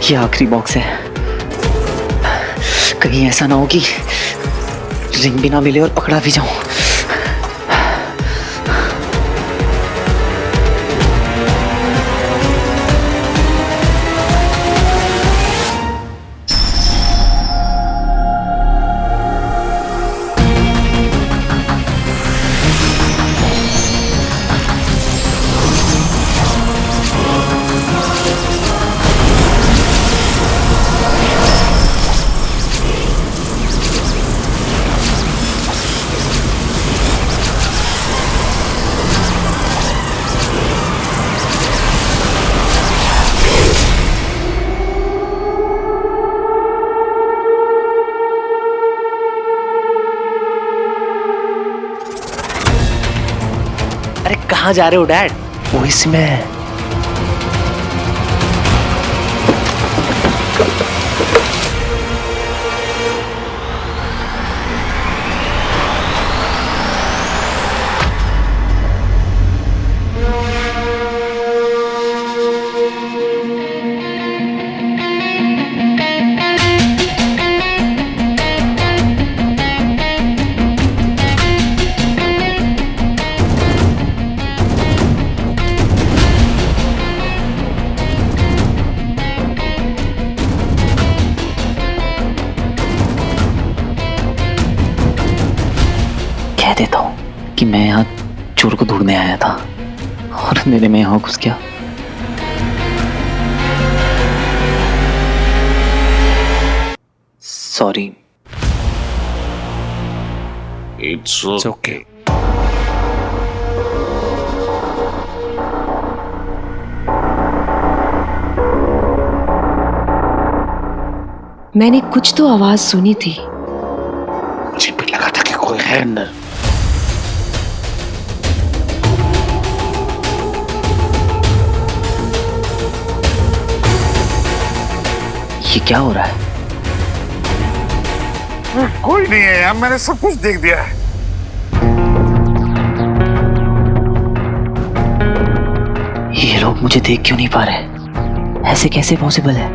ये आखिरी बॉक्स है। कहीं ऐसा ना हो कि रिंग भी ना मिले और पकड़ा भी जाऊं। अरे कहाँ जा रहे हो डैड? वो इसमें कह देता हूँ कि मैं यहाँ चोर को ढूंढने आया था और अंधेरे में यहाँ घुस गया। सॉरी। It's okay. मैंने कुछ तो आवाज सुनी थी। मुझे भी लगा था कि कोई है अंदर। ये क्या हो रहा है? कोई नहीं है यार, मैंने सब कुछ देख दिया है। ये लोग मुझे देख क्यों नहीं पा रहे? ऐसे कैसे पॉसिबल है?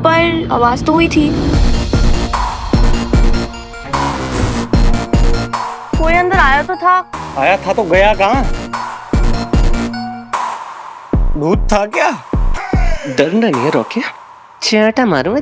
पर आवाज तो हुई थी। कोई अंदर आया तो था। आया था तो गया कहाँ? भूत था क्या? डरना नहीं है रॉकी, चाटा मारूं।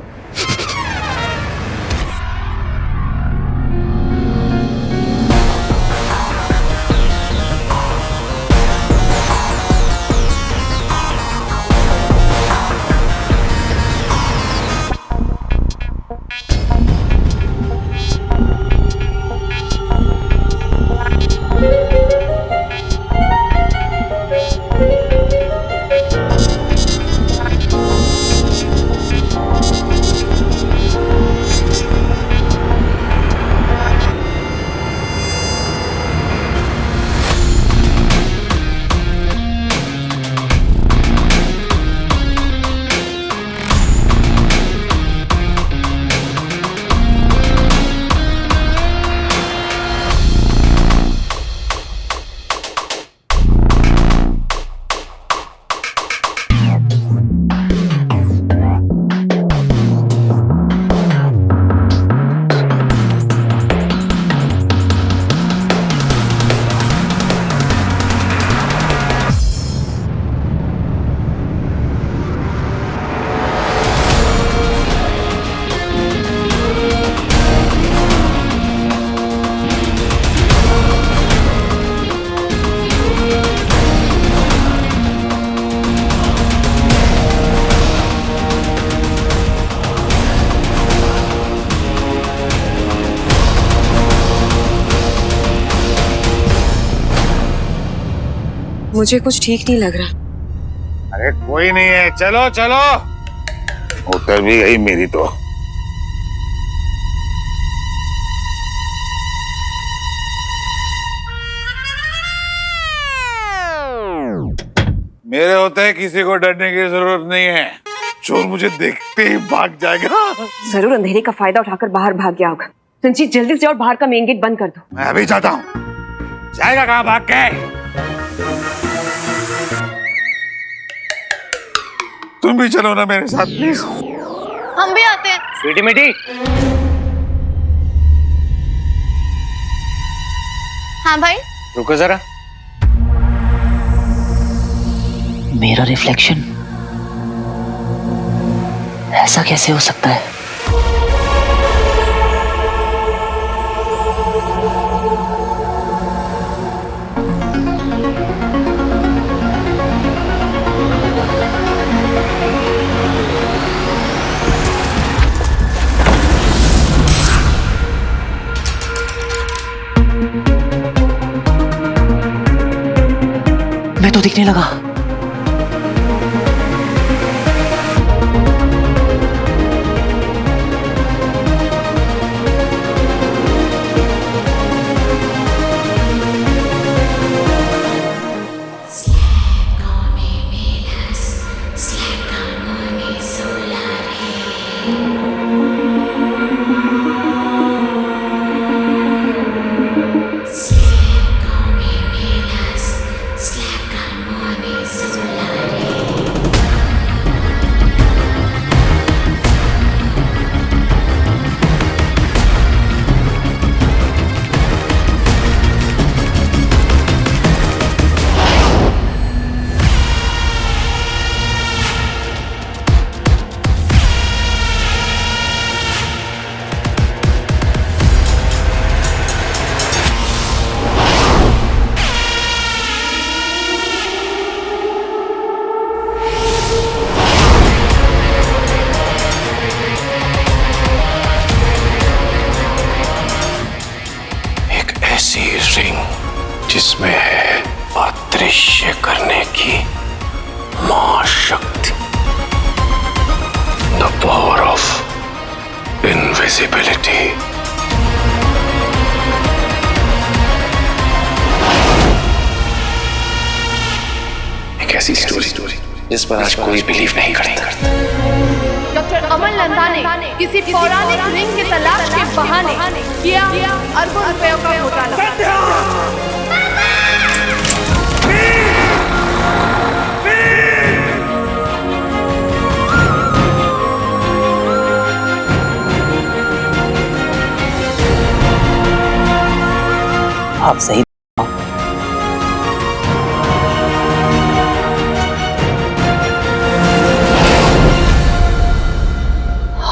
मुझे कुछ ठीक नहीं लग रहा। अरे कोई नहीं है, चलो चलो। उतर भी गई मेरी तो। मेरे होते किसी को डरने की जरूरत नहीं है। चोर मुझे देखते ही भाग जाएगा। जरूर अंधेरे का फायदा उठाकर बाहर भाग गया होगा। रंजीत जल्दी से और बाहर का मेन गेट बंद कर दो। मैं अभी जाता हूँ। जाएगा कहाँ भाग के? तुम भी चलो ना मेरे साथ प्लीज। हम भी आते हैं। बेटी बेटी हाँ भाई। रुको जरा। मेरा रिफ्लेक्शन ऐसा कैसे हो सकता है? मैं तो दिखने लगा। ऐसी रिंग जिसमें है अदृश्य करने की महाशक्ति, द पावर ऑफ इनविजिबिलिटी। एक ऐसी स्टोरी जिस पर आज कोई बिलीव नहीं करता। डॉक्टर अमन नंदा ने किसी पौराणिक रिंग की तलाश के बहाने किया अरबों रुपयों का घोटाला। आप सही।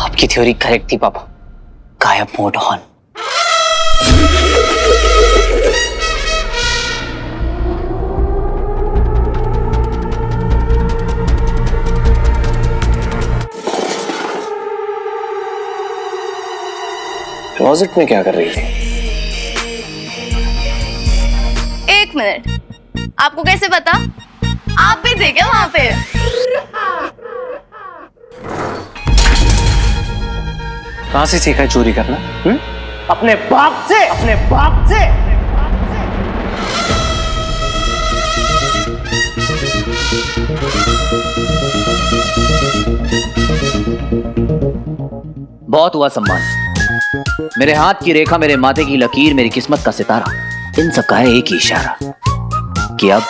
आपकी थ्योरी करेक्ट थी पापा। गायब मोड ऑन। क्लोजेट में क्या कर रही थी? एक मिनट, आपको कैसे पता? आप भी थे क्या वहां पे? कहां से सीखा है चोरी करना? अपने बाप से, अपने बाप से। बहुत हुआ सम्मान। मेरे हाथ की रेखा, मेरे माथे की लकीर, मेरी किस्मत का सितारा, इन सब का है एक ही इशारा कि अब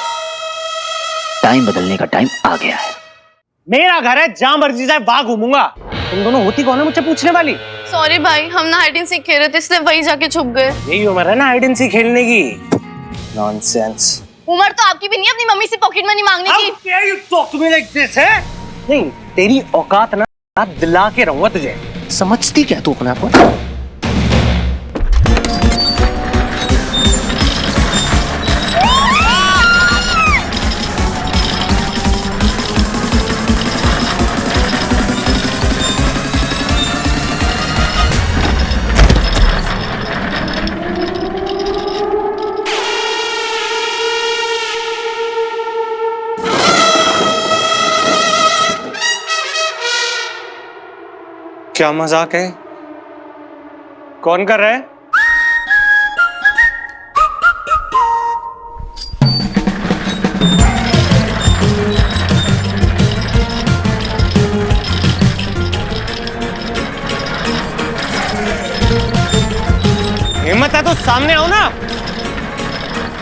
टाइम बदलने का टाइम आ गया है। मेरा घर है, जहां मर्जी जाए वहां घूमूंगा। तुम दोनों होती कौन है मुझसे पूछने वाली? सॉरी भाई, हम ना हाइड एंड सीक खेल रहे थे इसलिए वही जाके छुप गए। यही उम्र है ना हाइड एंड सीक खेलने की। नॉनसेंस। उम्र तो आपकी भी नहीं है अपनी मम्मी से पॉकेट मनी मांगने की। How dare you talk to me like this, है? नहीं, तेरी औकात ना दिला के रहूंगा तुझे। समझती क्या तू अपने आप को? क्या मजाक है? कौन कर रहा है? हिम्मत है तो सामने आओ ना।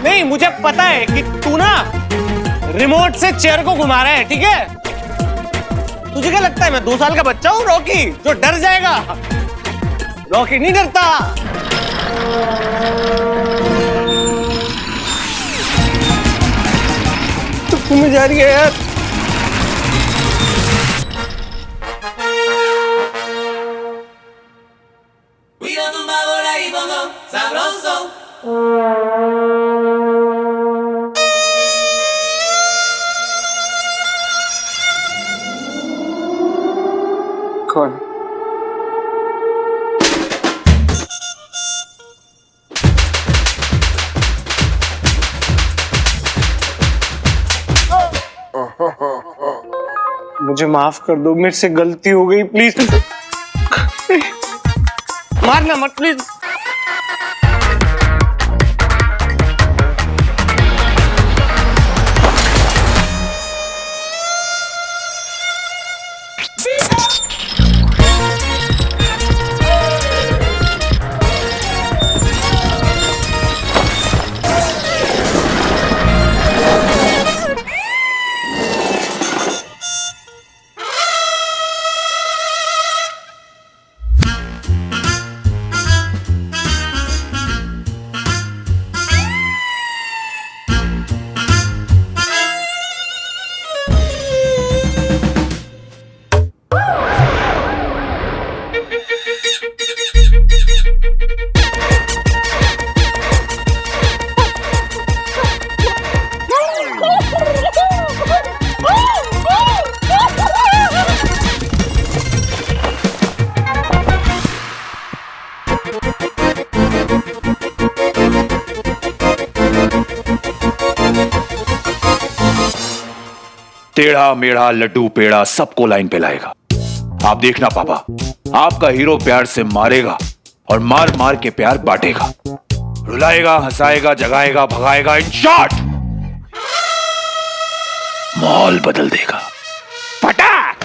नहीं, मुझे पता है कि तू ना रिमोट से चेयर को घुमा रहा है, ठीक है? तुझे क्या लगता है मैं 2 साल का बच्चा हूँ रॉकी जो डर जाएगा? रॉकी नहीं डरता। तो तुम्हें जा रही है यार। कौन? मुझे माफ कर दो, मेरे से गलती हो गई, प्लीज। मारना मत प्लीज। टेढ़ा मेढ़ा लड्डू पेड़ा सबको लाइन पे लाएगा। आप देखना पापा, आपका हीरो प्यार से मारेगा और मार मार के प्यार बांटेगा, रुलाएगा, हंसाएगा, जगाएगा, भगाएगा, इन शॉर्ट माहौल बदल देगा। पटाक।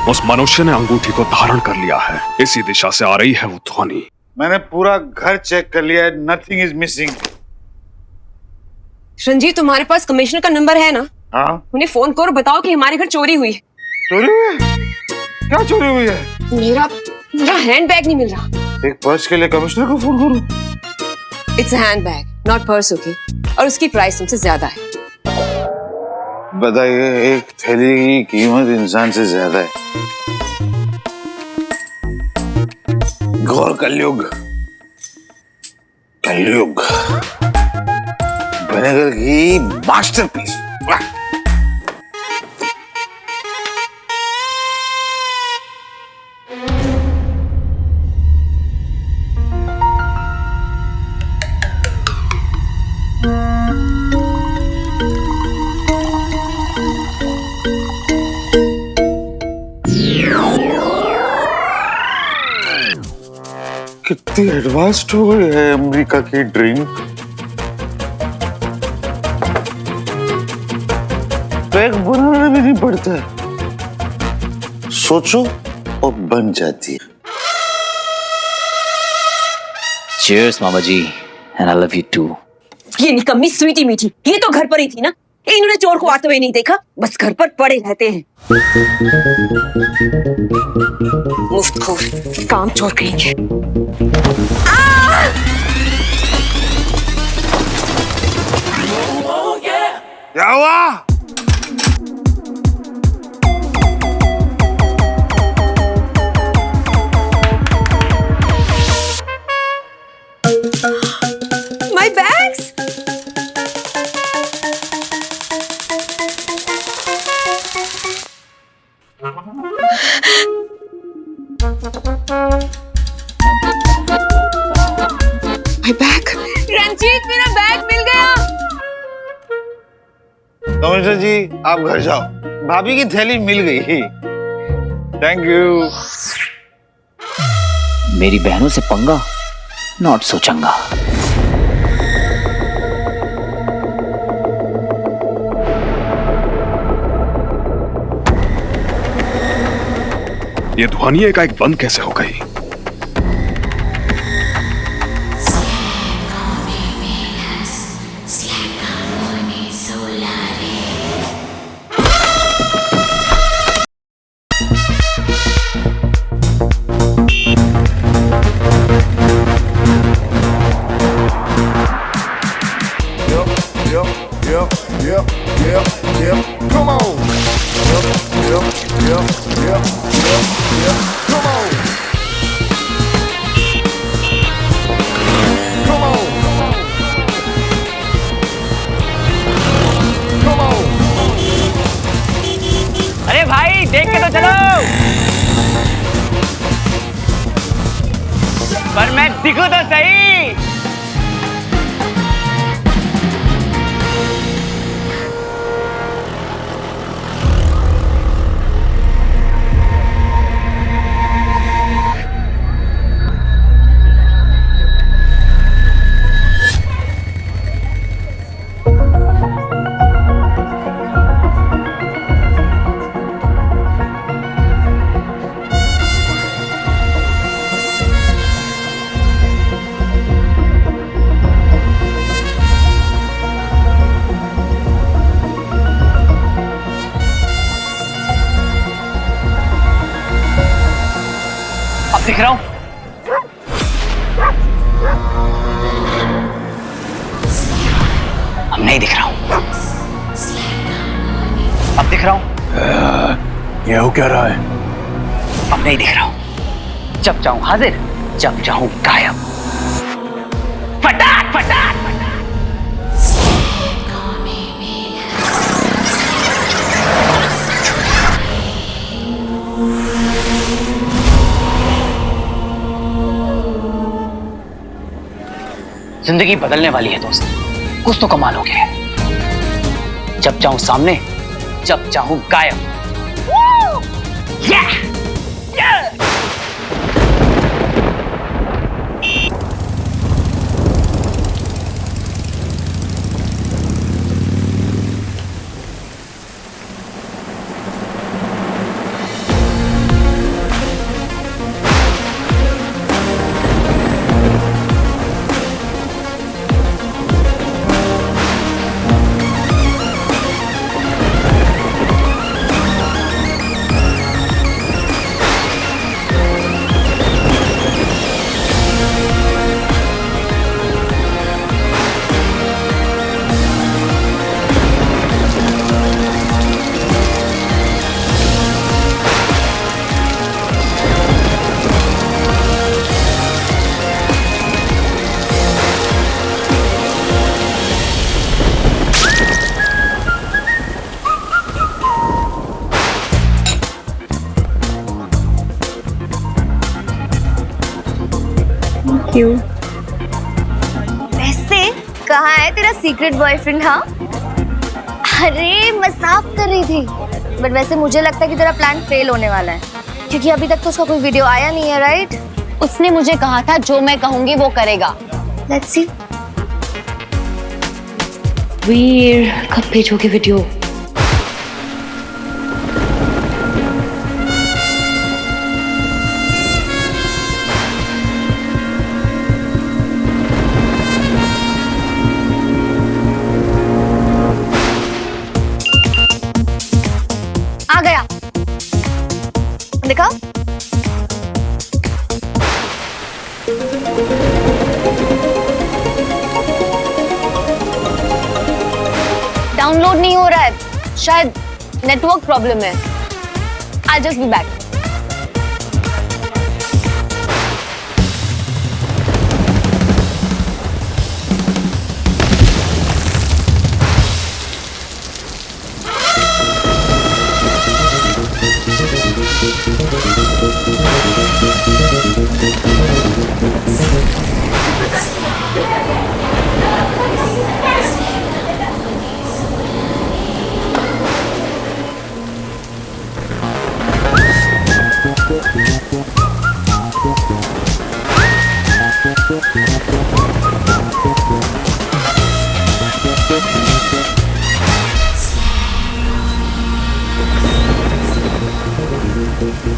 उस मनुष्य ने अंगूठी को धारण कर लिया है। इसी दिशा से आ रही है वो ध्वनि। मैंने पूरा घर चेक कर लिया है, नथिंग इज मिसिंग। रंजीत, तुम्हारे पास कमिश्नर का नंबर है ना? हाँ। उन्हें फोन करो, बताओ कि हमारे घर चोरी हुई है। चोरी हुई है? क्या चोरी हुई है? मेरा हैंडबैग नहीं मिल रहा। एक पर्स के लिए कमिश्नर को फोन करूं? It's a handbag, not purse, okay? और उसकी प्राइस तुमसे ज्यादा है। बताइए, एक थैली की कीमत इंसान से ज्यादा है। घोर कलयुग, कलयुग विनेगर की मास्टरपीस। कितनी एडवांस्ड हो गई है अमेरिका की ड्रिंक। पैक बनाना भी नहीं पड़ता, सोचो और बन जाती है। Cheers, mama ji, and I love you too. ये निकम्मी स्वीटी मीठी, ये तो घर पर ही थी ना? इन्होंने चोर को आते हुए नहीं देखा, बस घर पर पड़े रहते हैं। मुफ्तखोर, काम चोर करेंगे। क्या हुआ? My bags! My bag! Ranjit, मेरा बैग मिल गया। कमिश्नर जी, आप घर जाओ, भाभी की थैली मिल गई। Thank you. मेरी बहनों से पंगा नॉट सो चंगा। ये ध्वनि एकाएक बंद कैसे हो गई? Come on. Come on. Come on. Come on. अरे भाई देख के तो चलो। पर मैं दिखूं तो सही। दिख रहा हूं? अब नहीं दिख रहा हूं। अब दिख रहा हूं? ये हो क्या रहा है? अब नहीं दिख रहा हूं। जब चाहूं हाजिर, जब चाहूं गायब। फटाक फटाक फटाक। जिंदगी बदलने वाली है दोस्त, कुछ तो कमाल हो गया है। जब चाहूं सामने, जब चाहूं गायब। yeah! Yeah! वैसे कहाँ है तेरा सीक्रेट बॉयफ्रेंड? हाँ, अरे मजाक कर रही थी। बट वैसे मुझे लगता है कि तेरा प्लान फेल होने वाला है, क्योंकि अभी तक तो उसका कोई वीडियो आया नहीं है, राइट? उसने मुझे कहा था जो मैं कहूंगी वो करेगा। Let's see. वीर कब भेजोगे वीडियो? आ गया, देखा? डाउनलोड नहीं हो रहा है, शायद नेटवर्क प्रॉब्लम है। I'll just be back. अब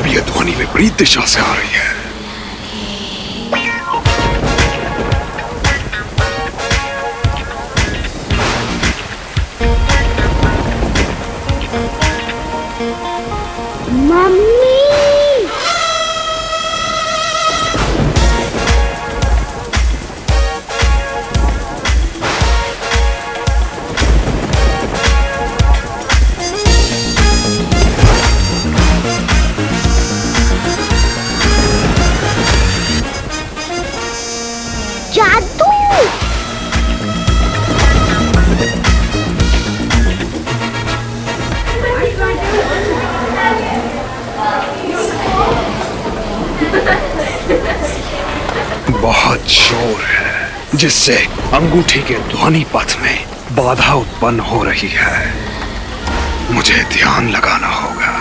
ये ध्वनि विपरीत दिशा से आ रही है। जादू। बहुत शोर है जिससे अंगूठी के ध्वनि पथ में बाधा उत्पन्न हो रही है। मुझे ध्यान लगाना होगा।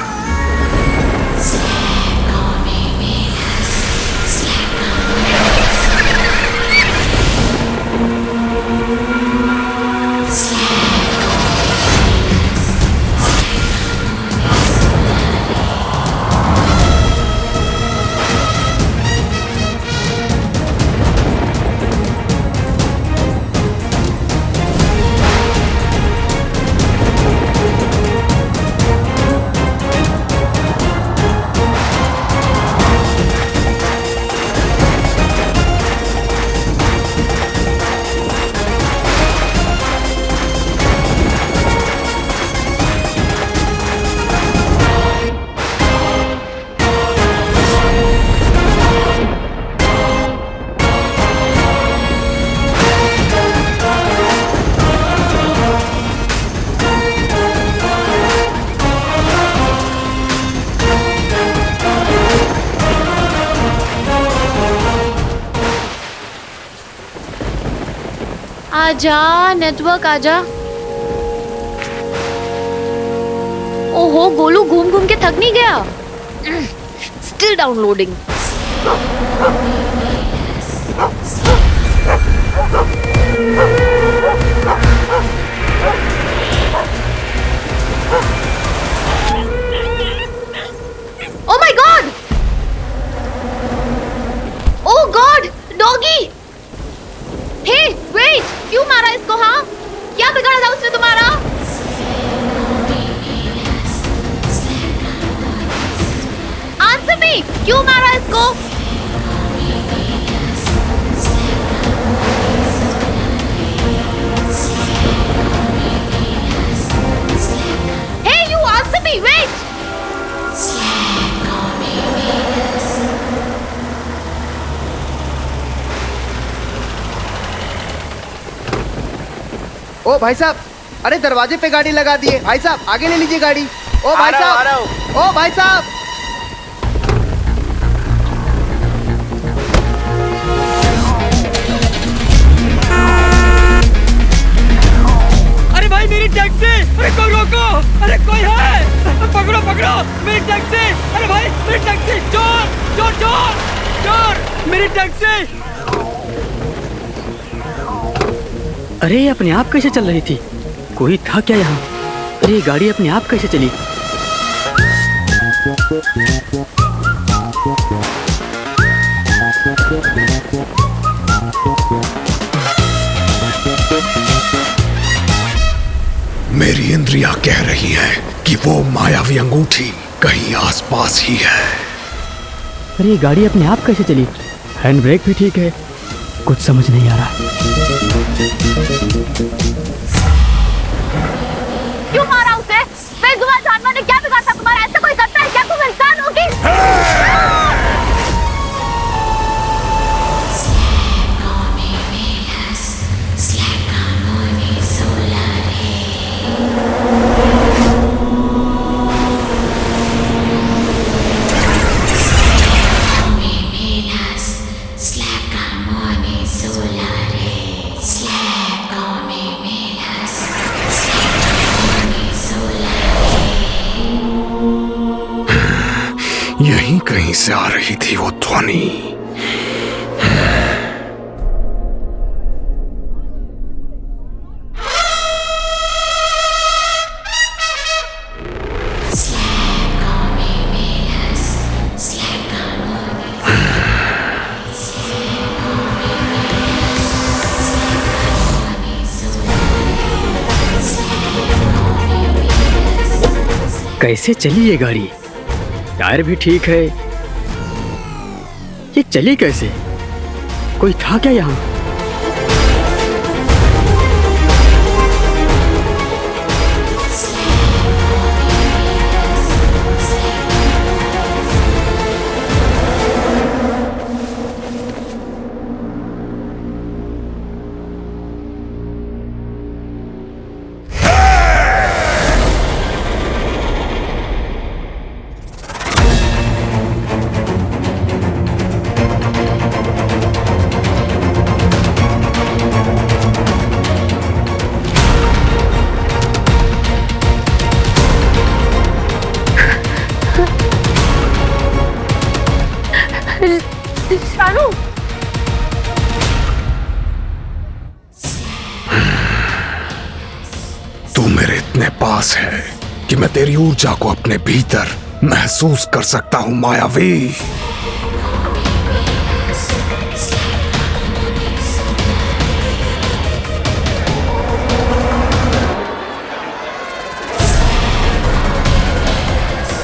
आजा नेटवर्क आजा। ओहो गोलू घूम घूम के थक नहीं गया? Still downloading. Oh my god! Oh god! Doggy! Hey wait! क्यों मारा इसको? हाँ, क्या बिगाड़ा था उसने तुम्हारा? Answer me! क्यों मारा इसको? Hey you answer me! Wait! ओ भाई साहब, अरे दरवाजे पे गाड़ी लगा दिए। भाई साहब आगे ले लीजिए गाड़ी। ओ भाई साहब, ओ भाई साहब। अरे भाई मेरी टैक्सी! अरे कोई रोको! अरे कोई है? पकड़ो पकड़ो मेरी टैक्सी! अरे भाई मेरी टैक्सी! चोर चोर चोर चोर! मेरी टैक्सी! अरे ये अपने आप कैसे चल रही थी? कोई था क्या यहाँ? अरे ये गाड़ी अपने आप कैसे चली? मेरी इंद्रियां कह रही है कि वो मायावी अंगूठी कहीं आसपास ही है। अरे ये गाड़ी अपने आप कैसे चली? हैंड ब्रेक भी ठीक है, कुछ समझ नहीं आ रहा। क्यों मारा उसे? बेजुबान जानवर ने क्या बिगाड़ा तुम्हारा? ऐसा कोई करता है क्या? तुम इंसान होगी? यहीं कहीं से आ रही थी वो ध्वनि। कैसे चली ये गाड़ी? टायर भी ठीक है, ये चली कैसे? कोई था क्या यहाँ? शानू, तू मेरे इतने पास है कि मैं तेरी ऊर्जा को अपने भीतर महसूस कर सकता हूं मायावी।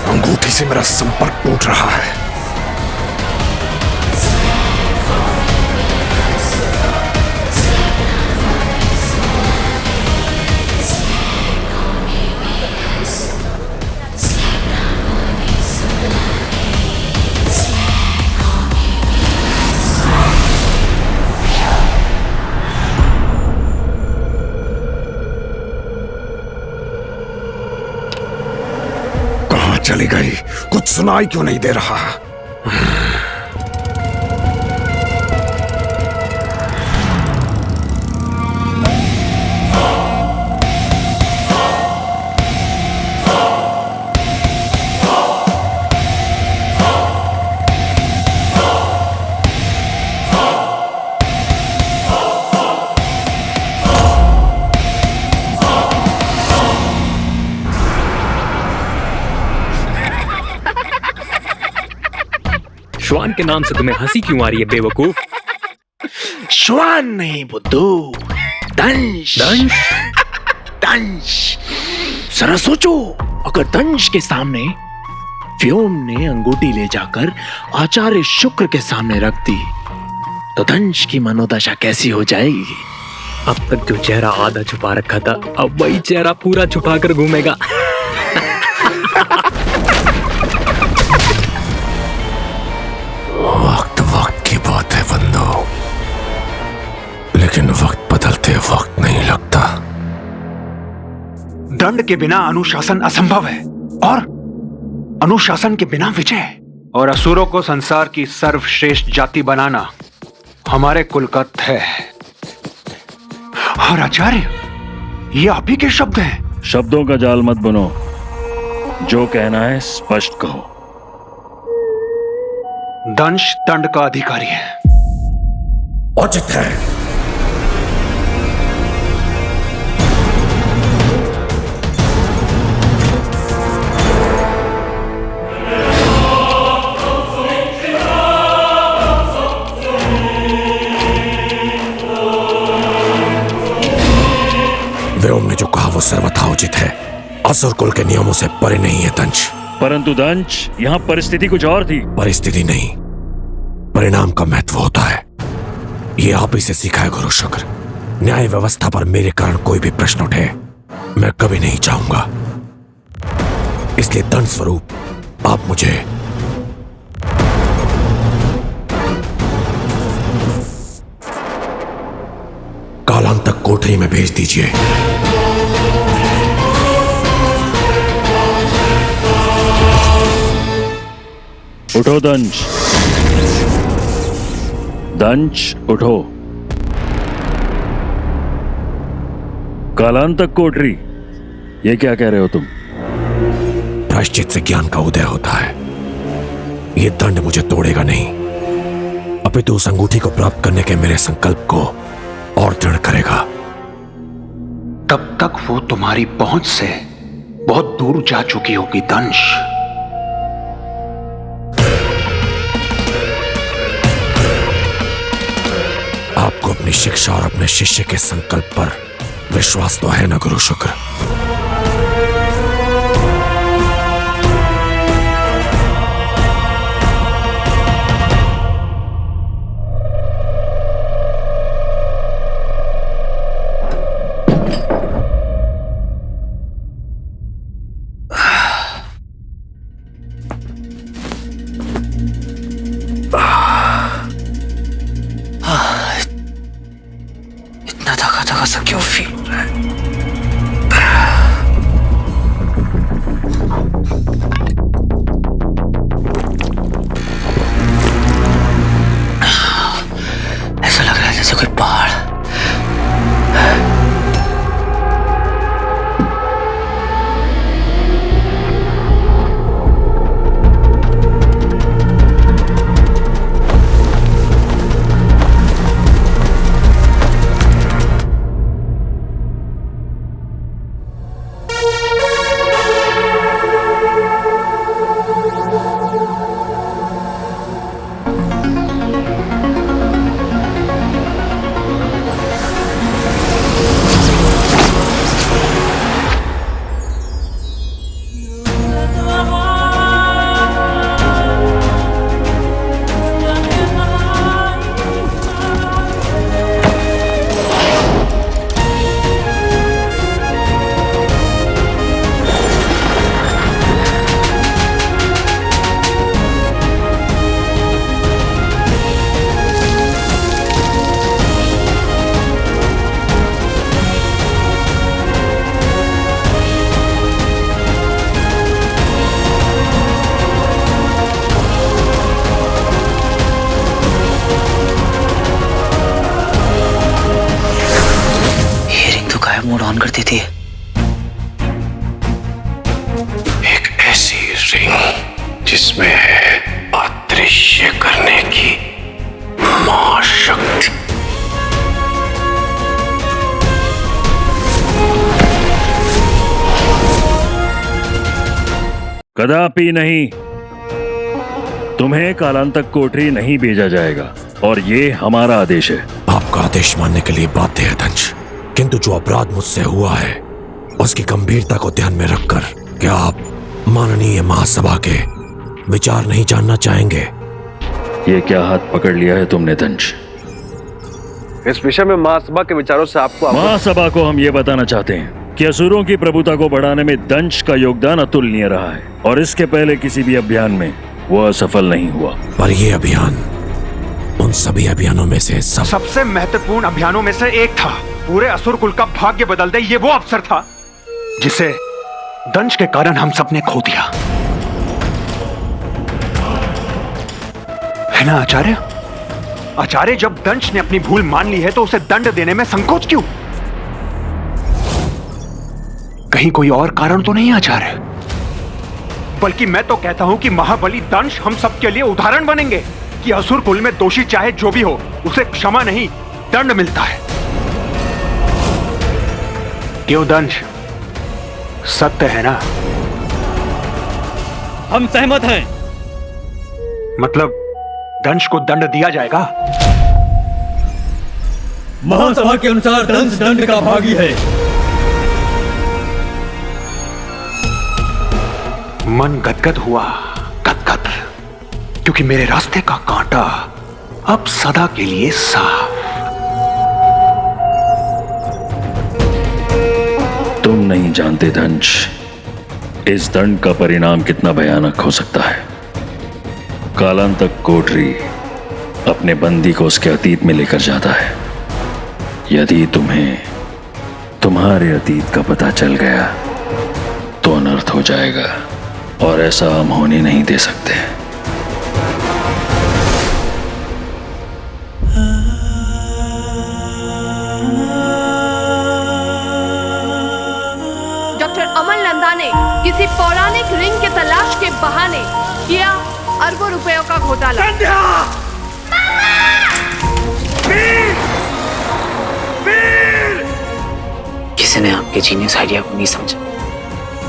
अंगूठी से मेरा संपर्क टूट रहा है। चली गई, कुछ सुनाई क्यों नहीं दे रहा? श्वान के नाम से तुम्हें हंसी क्यों आ रही है बेवकूफ? श्वान नहीं बुद्धू, दंश। दंश? दंश। जरा सोचो, अगर दंश के सामने व्योम ने अंगूठी ले जाकर आचार्य शुक्र के सामने रख दी तो दंश की मनोदशा कैसी हो जाएगी? अब तक जो चेहरा आधा छुपा रखा था, अब वही चेहरा पूरा छुपा कर घूमेगा। वक्त वक्त की बात है बंदो, लेकिन वक्त बदलते वक्त नहीं लगता। दंड के बिना अनुशासन असंभव है और अनुशासन के बिना विजय। और असुरों को संसार की सर्वश्रेष्ठ जाति बनाना हमारे कुल का ध्येय है। और आचार्य, ये आप ही के शब्द हैं। शब्दों का जाल मत बनो, जो कहना है स्पष्ट कहो। दंश दंड का अधिकारी है। उचित है। व्योम ने जो कहा वो सर्वथा उचित है। असुर कुल के नियमों से परे नहीं है दंश। परंतु दंश, यहाँ परिस्थिति कुछ और थी। परिस्थिति नहीं, परिणाम का महत्व होता है। ये आप ही से सीखा है गुरु शुक्र। न्याय व्यवस्था पर मेरे कारण कोई भी प्रश्न उठे, मैं कभी नहीं चाहूंगा। इसलिए दंड स्वरूप आप मुझे कालांतक कोठरी में भेज दीजिए। उठो दंश, दंश उठो। कालांतक कोठरी, ये क्या कह रहे हो तुम? प्रायश्चित से ज्ञान का उदय होता है। ये दंड मुझे तोड़ेगा नहीं, अपितु उस अंगूठी को प्राप्त करने के मेरे संकल्प को और दृढ़ करेगा। तब तक वो तुम्हारी पहुंच से बहुत दूर जा चुकी होगी दंश। आपको अपनी शिक्षा और अपने शिष्य के संकल्प पर विश्वास तो है ना गुरु शुक्र? इतना थका थका सा क्यों फील हो रहा है? ऐसा लग रहा है जैसे कोई पहाड़। मोड ऑन करती थी। एक ऐसी रिंग जिसमें है अदृश्य करने की महाशक्ति। कदापि नहीं, तुम्हें कालांतक कोठरी नहीं भेजा जाएगा और ये हमारा आदेश है। आपका आदेश मानने के लिए बाध्य है दंश, किंतु जो अपराध मुझसे हुआ है उसकी गंभीरता को ध्यान में रखकर क्या आप माननीय महासभा के विचार नहीं जानना चाहेंगे? ये क्या हाथ पकड़ लिया है तुमने दंश? इस विषय में महासभा के विचारों से आपको महासभा को हम ये बताना चाहते हैं कि असुरों की प्रभुता को बढ़ाने में दंश का योगदान अतुलनीय रहा है और इसके पहले किसी भी अभियान में वो असफल नहीं हुआ। पर ये अभियान उन सभी अभियानों में से सबसे महत्वपूर्ण अभियानों में से एक था। पूरे असुर कुल का भाग्य बदल दे, ये वो अवसर था जिसे दंश के कारण हम सबने खो दिया, है ना आचार्य? आचार्य, जब दंश ने अपनी भूल मान ली है तो उसे दंड देने में संकोच क्यों? कहीं कोई और कारण तो नहीं आचार्य? बल्कि मैं तो कहता हूं कि महाबली दंश हम सबके लिए उदाहरण बनेंगे कि असुर कुल में दोषी चाहे जो भी हो उसे क्षमा नहीं दंड मिलता है। क्यों दंश, सत्य है ना? हम सहमत हैं। मतलब दंश को दंड दिया जाएगा? महासभा के अनुसार दंश दंड का भागी है। मन गदगद हुआ, गदगद, क्योंकि मेरे रास्ते का कांटा अब सदा के लिए साफ। तुम नहीं जानते दंश, इस दंड का परिणाम कितना भयानक हो सकता है। कालांतक कोठरी अपने बंदी को उसके अतीत में लेकर जाता है। यदि तुम्हें तुम्हारे अतीत का पता चल गया तो अनर्थ हो जाएगा, और ऐसा हम होने नहीं दे सकते। डॉक्टर अमल नंदा ने किसी पौराणिक रिंग के तलाश के बहाने किया अरबों रुपयों का घोटाला। किसी ने आपके जीने से आइडिया को नहीं समझा,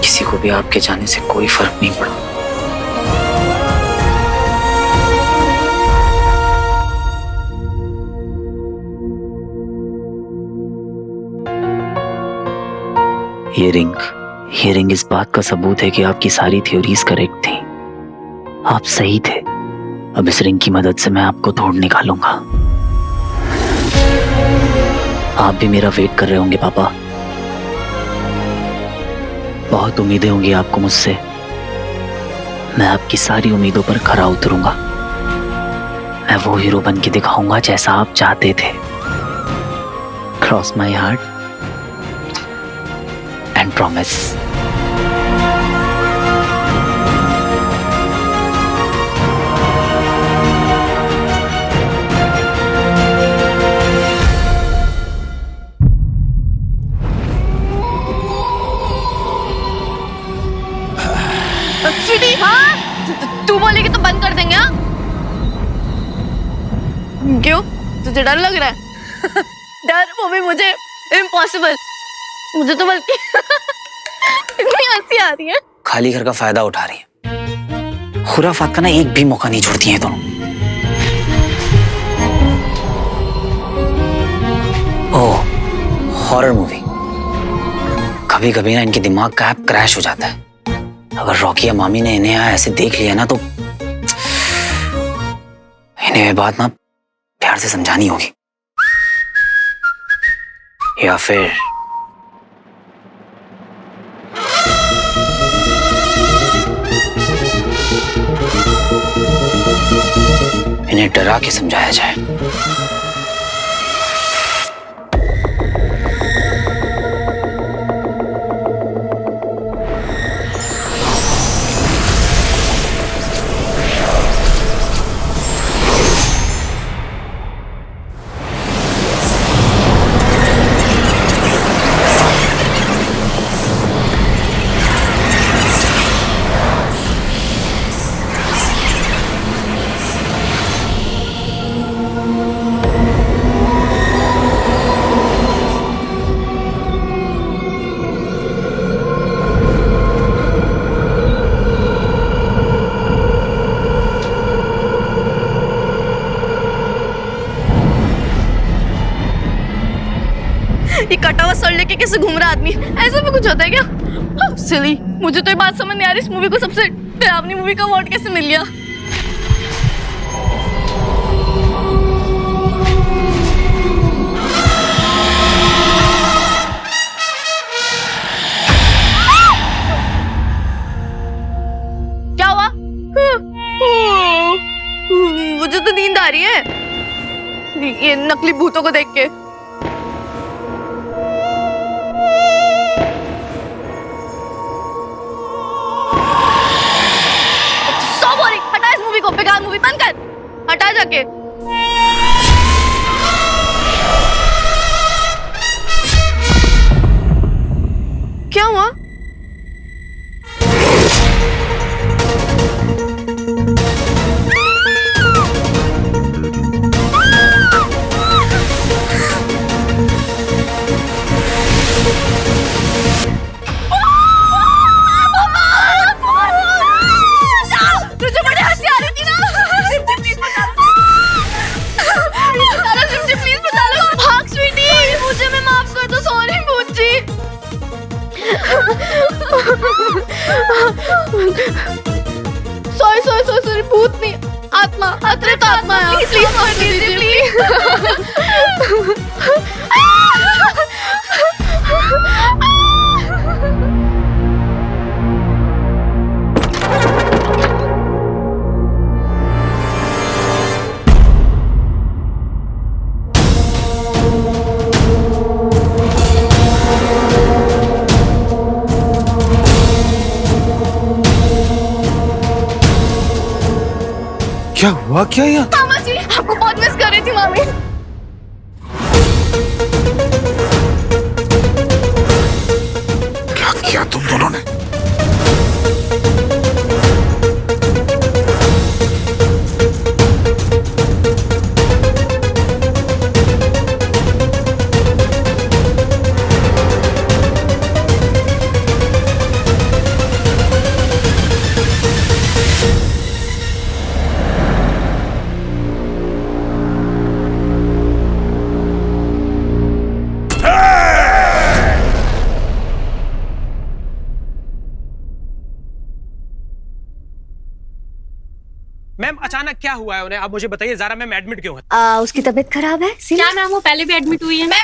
किसी को भी आपके जाने से कोई फर्क नहीं पड़ा। ये रिंग इस बात का सबूत है कि आपकी सारी थ्योरीज करेक्ट थी। आप सही थे। अब इस रिंग की मदद से मैं आपको तोड़ निकालूंगा। आप भी मेरा वेट कर रहे होंगे पापा। बहुत उम्मीदें होंगी आपको मुझसे। मैं आपकी सारी उम्मीदों पर खरा उतरूंगा। मैं वो हीरो बन के दिखाऊंगा जैसा आप चाहते थे। Cross my heart and promise. Sweetie, हाँ? तू बोलेगी तो बंद कर देंगे। हाँ? क्यों? तुझे डर लग रहा है? डर, वो भी मुझे? इम्पॉसिबल। मुझे तो बल्कि इतनी हंसी आ रही है। खाली घर का फायदा उठा रही है। खुराफात का ना एक भी मौका नहीं छोड़ती है दोनों। ओह, हॉरर मूवी। कभी कभी ना इनके दिमाग का ऐप क्रैश हो जाता है। अगर रॉकी या मामी ने इन्हें ऐसे देख लिया ना तो इन्हें ये बात ना प्यार से समझानी होगी, या फिर इन्हें डरा के समझाया जाए। ये कटा हुआ सर लेके कैसे घूम रहा आदमी? ऐसा भी कुछ होता है क्या? सिली, मुझे तो ये बात समझ नहीं आ रही, इस मूवी को सबसे डरावनी मूवी का अवार्ड कैसे मिल गया? क्या हुआ? मुझे तो नींद आ रही है ये नकली भूतों को देख के। हटा इस मूवी को, बेकार मूवी, बंद कर, हटा जाके। क्या हुआ? प्रेत आत्मा है, प्लीज मार दीजिए प्लीज। क्या हुआ क्या यहाँ? मामा जी आपको बहुत मिस कर रही थी मामी। क्या किया तुम दोनों ने? मैम अचानक क्या हुआ है उन्हें, आप मुझे बताइए जरा। मैम एडमिट क्यों है? उसकी तबीयत खराब है। क्या मैम वो पहले भी एडमिट हुई है? Ma'am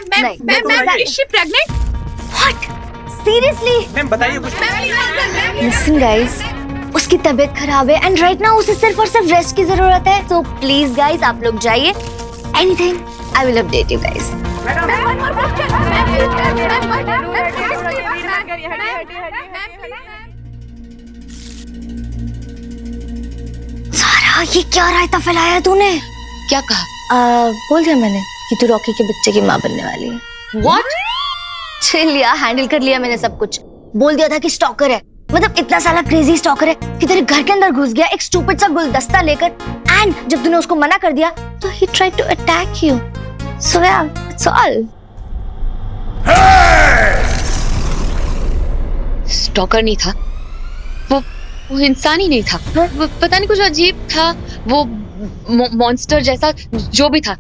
is she pregnant? What? Seriously? Ma'am बताइए कुछ। लिसन गाइस, उसकी तबीयत खराब है एंड राइट नाउ उसे सिर्फ और सिर्फ रेस्ट की जरूरत है। सो प्लीज गाइस आप लोग जाइए। Anything I will update you guys. सारा ये क्या रायता फैलाया है तूने? क्या कहा? बोल दिया मैंने कि तू रॉकी के बच्चे की माँ बनने वाली है। What? चिल यार, हैंडल कर लिया मैंने सब कुछ। बोल दिया था कि स्टॉकर है, मतलब इतना साला क्रेजी स्टॉकर है कि तेरे घर के अंदर घुस गया एक स्टूपिड सा गुलदस्ता लेकर, एंड जब तूने उसको मना कर दिया तो he tried to attack you. So yeah, that's all. Stalker नहीं था वो इंसान ही नहीं था। वो पता नहीं कुछ अजीब था, वो मॉन्स्टर जैसा जो भी था।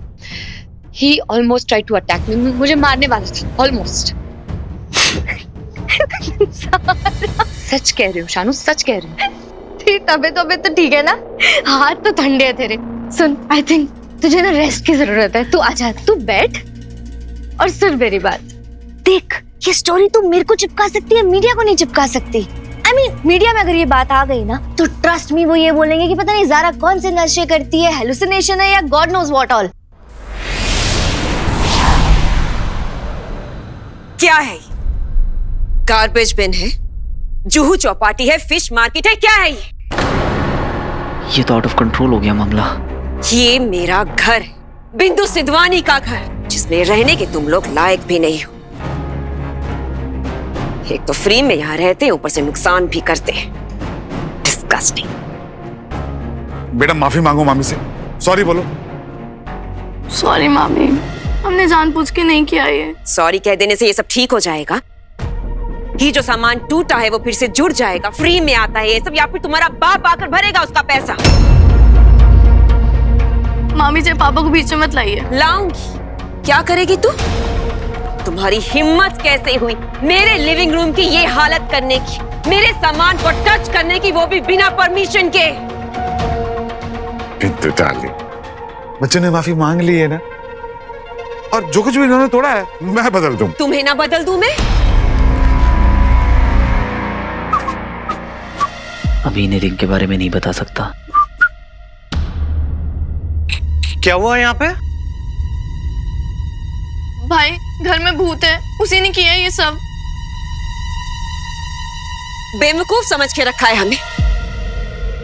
He almost tried to attack me. मुझे मारने वाला था ऑलमोस्ट। सच कह रही हूँ शानू, सच कह रही हूँ। तेरी तबीयत तो ठीक है ना? हाथ तो ठंडे है तेरे। सुन, आई थिंक तुझे ना रेस्ट की जरूरत है। तू आजा, तू बैठ और सुन मेरी बात। देख, ये स्टोरी तू मेरे को चिपका सकती है, मीडिया को नहीं चिपका सकती। I mean, मीडिया में अगर ये बात आ गई ना तो ट्रस्ट मी वो ये बोलेंगे कि पता नहीं ज़ारा कौन से नशे करती है, हेलुसिनेशन है या गॉड नोज व्हाट ऑल। क्या है? गार्बेज बिन है, जूहू चौपाटी है, फिश मार्केट है, क्या है ये तो आउट ऑफ कंट्रोल हो गया मामला। ये मेरा घर है, बिंदु सिद्धवानी का घर, जिसमें रहने के तुम लोग लायक भी नहीं हो। एक तो फ्री में यहाँ रहते हैं, ऊपर से नुकसान भी करते हैं। डिस्गस्टिंग। बेटा माफी मांगो मामी से, सॉरी बोलो। सॉरी मामी, हमने जानबूझ के नहीं किया ये। सॉरी कह देने से ये सब ठीक हो जाएगा? ये जो सामान टूटा है वो फिर से जुड़ जाएगा, फ्री में आता है ये सब, या फिर तुम्हारा बाप आकर भरेगा उसका पैसा? मामी जी पापा को बीच में मत लाइए। लाऊंगी। क्या करेगी तू? तुम्हारी हिम्मत कैसे हुई मेरे लिविंग रूम की ये हालत करने की, मेरे सामान को टच करने की, वो भी बिना परमिशन के? बिंदु डार्लिंग, बच्चे ने माफी मांग ली है ना, और जो कुछ भी इन्होंने तोड़ा है मैं बदल दूं। तुम्हें ना बदल दूं मैं? अभी इन्हें रिंग के बारे में नहीं बता सकता। क्या हुआ यहाँ पे? भाई घर में भूत है, उसी ने किया ये सब। बेवकूफ समझ के रखा है हमें।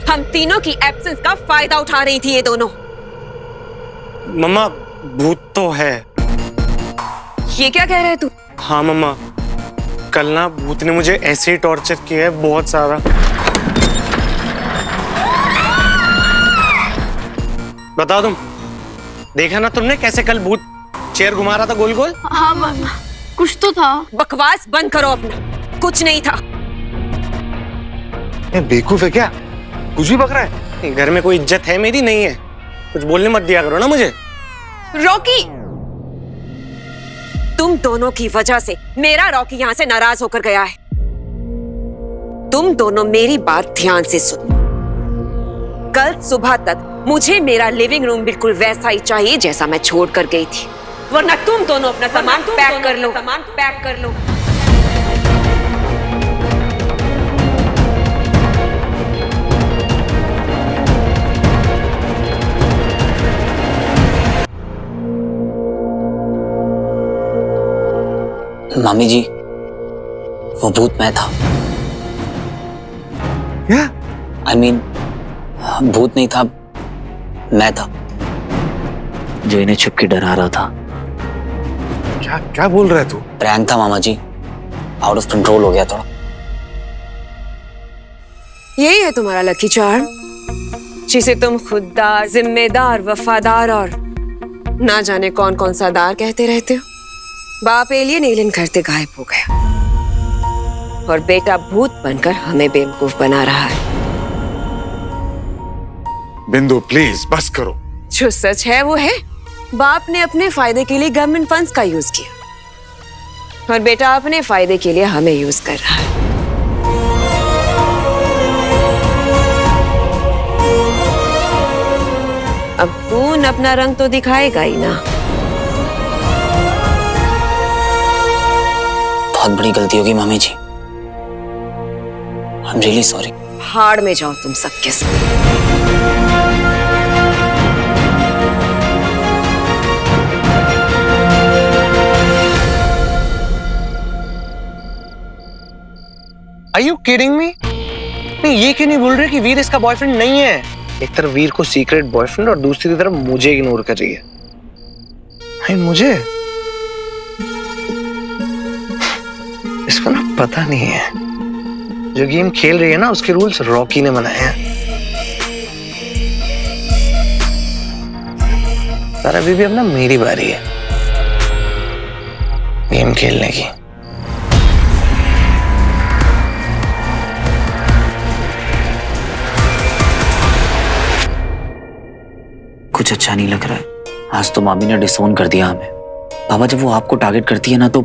हम तीनों की एब्सेंस का फायदा उठा रही थी ये दोनों। मम्मा भूत तो है। ये क्या कह रहे तू? हाँ मम्मा, कल ना भूत ने मुझे ऐसे ही टॉर्चर किया है बहुत सारा। बता तुम देखा ना तुमने कैसे कल भूत चेयर घुमा रहा था गोल गोल? हाँ कुछ तो था। बकवास बंद करो अपना, कुछ नहीं था। ये बेवकूफ है क्या? कुछ भी बक रहा है। घर में कोई इज्जत है मेरी? नहीं है। कुछ बोलने मत दिया करो ना मुझे। रॉकी, तुम दोनों की वजह से मेरा रॉकी यहाँ से नाराज होकर गया है। तुम दोनों मेरी बात ध्यान से सुनो। कल सुबह तक मुझे मेरा लिविंग रूम बिल्कुल वैसा ही चाहिए जैसा मैं छोड़ कर गई थी, वरना तुम दोनों अपना सामान पैक कर लो। मामी जी, वो भूत मैं था। क्या? I mean, भूत नहीं था, मैं था जो इन्हें छुप के डरा रहा था। क्या क्या बोल रहा है तू? प्रैंक था मामा जी, आउट ऑफ कंट्रोल हो गया थोड़ा। यही है तुम्हारा लकी चार्म, जिसे तुम खुददार, जिम्मेदार, वफादार और ना जाने कौन कौन सा दार कहते रहते हो। बाप एलियन करते गायब हो गया और बेटा भूत बनकर हमें बेवकूफ बना रहा है। बिंदु प्लीज बस करो। जो सच है वो है, बाप ने अपने फायदे के लिए गवर्नमेंट फंड्स का यूज किया और बेटा अपने फायदे के लिए हमें यूज कर रहा है। अब खून अपना रंग तो दिखाएगा ही ना। बहुत बड़ी गलती होगी मामी जी, आई एम रियली सॉरी। हाड़ में जाओ तुम सबके सब। Are you kidding me? नहीं, ये क्यों नहीं बोल रहे कि वीर इसका बॉयफ्रेंड नहीं है? एक तरफ वीर को सीक्रेट बॉयफ्रेंड और दूसरी तरफ मुझे इग्नोर कर रही है। भाई मुझे इसको ना पता नहीं है, जो गेम खेल रही है ना उसके रूल्स रॉकी ने बनाए हैं। पर अभी भी अब ना मेरी बारी है गेम खेलने की। कुछ अच्छा नहीं लग रहा है। आज तो मामी ने डिसोन कर दिया हमें। पापा जब वो आपको टारगेट करती है ना तो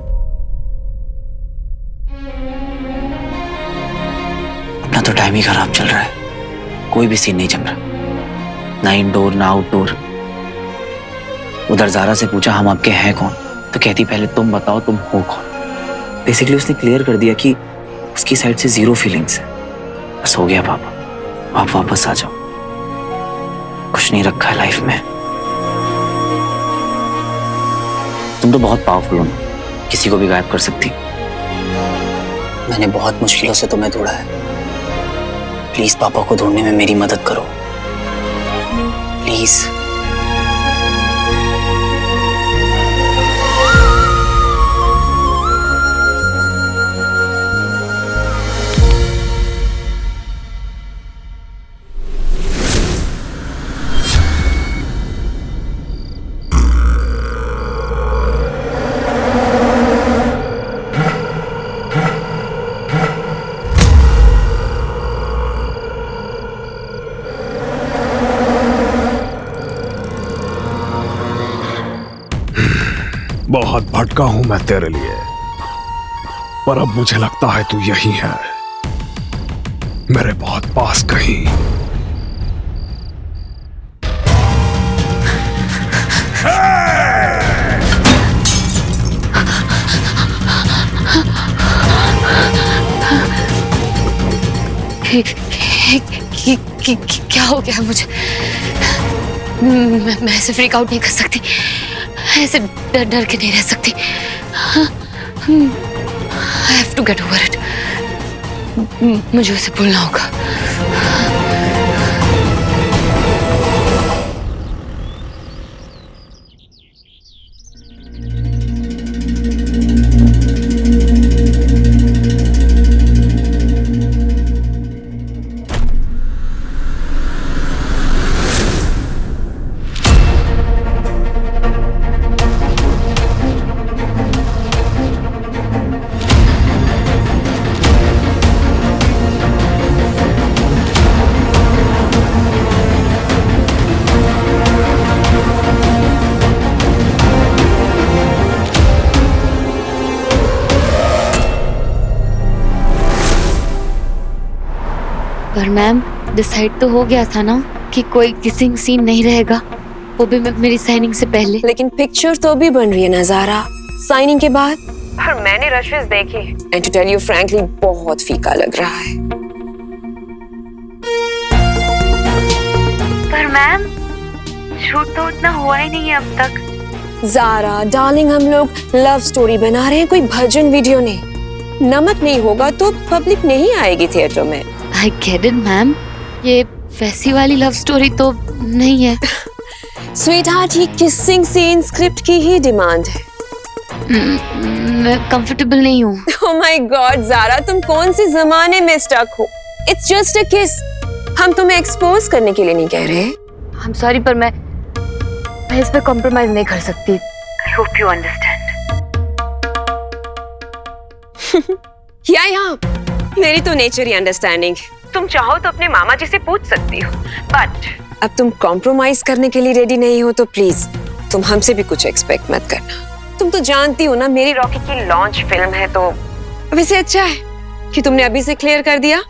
अपना तो टाइम ही खराब चल रहा है। कोई भी सीन नहीं जम रहा, ना इंडोर ना आउटडोर। उधर जारा से पूछा हम आपके हैं कौन, तो कहती पहले तुम बताओ तुम हो कौन। बेसिकली उसने क्लियर कर दिया कि उसकी साइड से जीरो फीलिंग्स है। बस हो गया पापा, आप वापस आ जाओ। कुछ नहीं रखा है लाइफ में। तुम तो बहुत पावरफुल हो, किसी को भी गायब कर सकती। मैंने बहुत मुश्किलों से तुम्हें ढूंढा है। प्लीज पापा को ढूंढने में मेरी मदद करो, प्लीज। बहुत भटका हूं मैं तेरे लिए, पर अब मुझे लगता है तू यही है, मेरे बहुत पास कहीं। क्या हो गया मुझे? मैं ऐसे फ्रीक आउट नहीं कर सकती, ऐसे डर डर के नहीं रह सकती। I have to get over it. मुझे उसे भूलना होगा। पर मैम डिसाइड तो हो गया था ना। कि कोई किसिंग सीन नहीं रहेगा, वो भी मेरी साइनिंग से पहले। लेकिन पिक्चर तो भी बन रही है ना ज़ारा, साइनिंग के बाद। पर मैंने रशेस देखे and to tell you frankly बहुत फीका लग रहा है। पर मैम शूट तो उतना हुआ ही नहीं है अब तक। ज़ारा डार्लिंग, हम लोग लव स्टोरी बना रहे हैं, कोई भजन वीडियो नहीं। नमक नहीं होगा तो पब्लिक नहीं आएगी थिएटर में। आई गेट इट मैम, ये वैसी वाली लव स्टोरी तो नहीं है। स्वीट हार्ट, ये किसिंग सीन स्क्रिप्ट की ही डिमांड है। मैं कंफर्टेबल नहीं हूँ। ओह माय गॉड ज़ारा, तुम कौन से जमाने में स्टक हो? इट्स जस्ट अ किस। हम तुम्हें एक्सपोज करने के लिए नहीं कह रहे। आई एम सॉरी, पर मैं इस पे कॉम्प्रोमाइज नहीं कर सकती। I hope you understand. या मेरी तो नेचर ही अंडरस्टैंडिंग। तुम चाहो तो अपने मामा जी से पूछ सकती हो, बट अब तुम कॉम्प्रोमाइज करने के लिए रेडी नहीं हो तो प्लीज तुम हमसे भी कुछ एक्सपेक्ट मत करना। तुम तो जानती हो ना, मेरी रॉकी की लॉन्च फिल्म है, तो वैसे अच्छा है कि तुमने अभी से क्लियर कर दिया।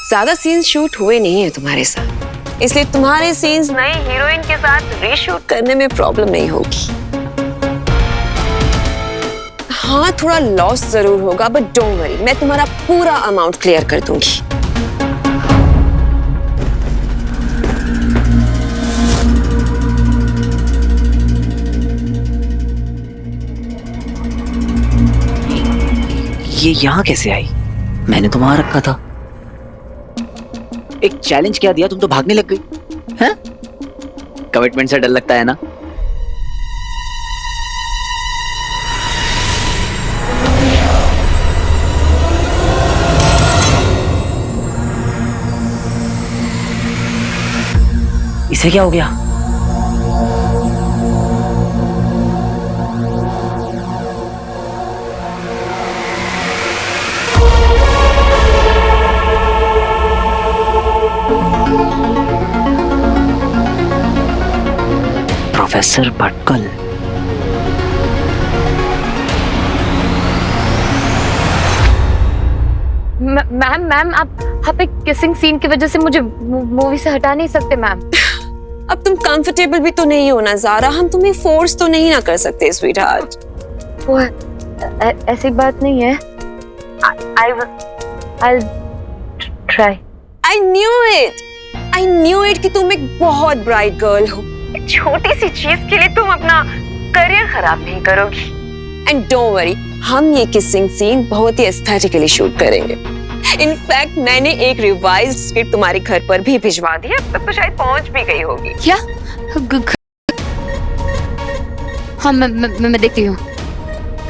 ज्यादा सीन्स शूट हुए नहीं है तुम्हारे साथ, इसलिए तुम्हारे सीन्स नए हीरोइन के साथ रीशूट करने में प्रॉब्लम नहीं होगी। हाँ, थोड़ा लॉस जरूर होगा, बट डोंट वरी, मैं तुम्हारा पूरा अमाउंट क्लियर कर दूंगी। ये यहाँ कैसे आई? मैंने तो वहां रखा था। एक चैलेंज क्या दिया, तुम तो भागने लग गई हैं? कमिटमेंट से डर लगता है ना? इसे क्या हो गया? प्रोफेसर भटकल। मैम आप एक किसिंग सीन की वजह से मुझे मूवी से हटा नहीं सकते मैम। अब तुम कंफर्टेबल भी तो नहीं हो ना ज़ारा, हम तुम्हें फोर्स तो नहीं ना कर सकते स्वीट हार्ट। वो ऐसी बात नहीं है। I'll try. I knew it कि तुम एक बहुत ब्राइट गर्ल हो। एक छोटी सी चीज के लिए तुम अपना करियर खराब नहीं करोगी। एंड डोंट वरी, हम ये किसिंग सीन बहुत ही एस्थेटिकली शूट करेंगे। इनफैक्ट मैंने एक रिवाइज्ड स्क्रिप्ट तुम्हारे घर पर भी भिजवा दी है, अब तक तो शायद पहुंच भी गई होगी। क्या? हाँ, मैं देखती हूँ।